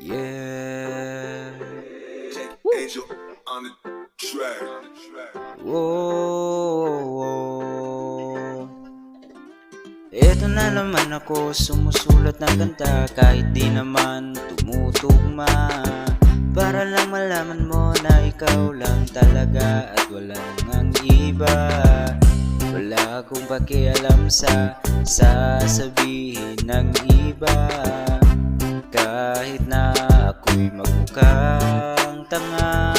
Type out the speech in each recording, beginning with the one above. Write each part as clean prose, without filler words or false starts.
Yeah. Angel on the track. Whoa. Eto na naman ako, sumusulat ng kanta kahit di naman tumutugma, para lang malaman mo na ikaw lang talaga at wala nang iba. Wala akong pakialam sa sasabihin ng iba, kahit na ako'y magmukhang tanga.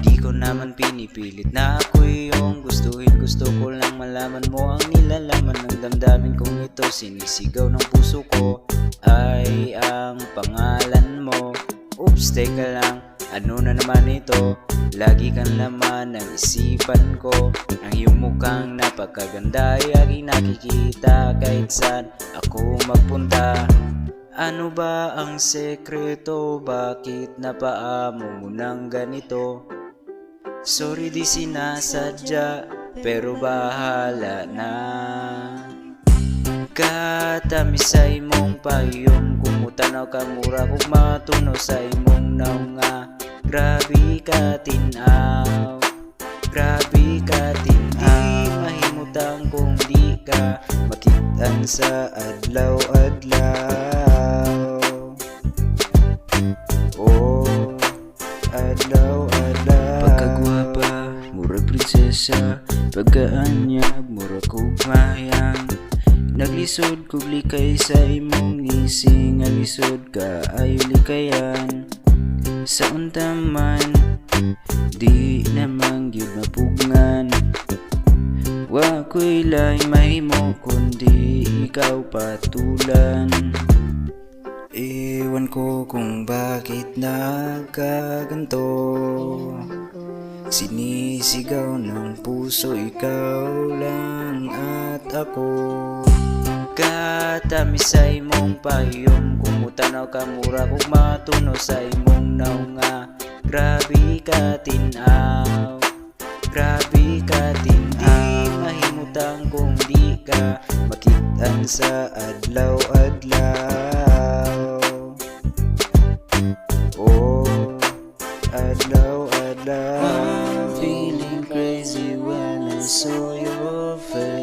Di ko naman pinipilit na ako'y iyong gustuhin. Gusto ko lang malaman mo ang nilalaman ng damdamin kong ito. Sinisigaw ng puso ko ay ang pangalan mo. Oops, teka lang, ano na naman ito? Lagi kang laman ng isipan ko. Ang iyong mukhang napakaganda ay aking nakikita kahit saan ako magpunta. Ano ba ang sekreto? Bakit napaamo mo ng ganito? Sorry, di sinasadya, pero bahala na. Katamisay mong payong, kumutanaw ka mura kung matuno sa imong naunga. Grabe ka tinaw, grabe ka tinaw. Mahimutang kung di ka makitaan sa adlaw-adlaw. Oh, adlaw-adlaw. Pagkagwapa, murag prinsesa. Pagkaanyag, murag kugmayang. Naglisod kog likay sa imong ngising. Alisod ka ayo likayan. Sa untaman, di namang gyud mapugngan. Wa ko'y laing mahimo kundi ikaw patulan. Ewan ko kung bakit nagkaganto. Sinisigaw ng puso, ikaw lang at ako. Katamisay mong payong, kumutanaw ka mura kung matuno sa imong naunga. Grabe ka tinaw, grabe ka tinaw. Mahimutang kung di ka makitaan sa adlaw-adlaw. Oh, adlaw-adlaw. I'm feeling crazy when I saw your face.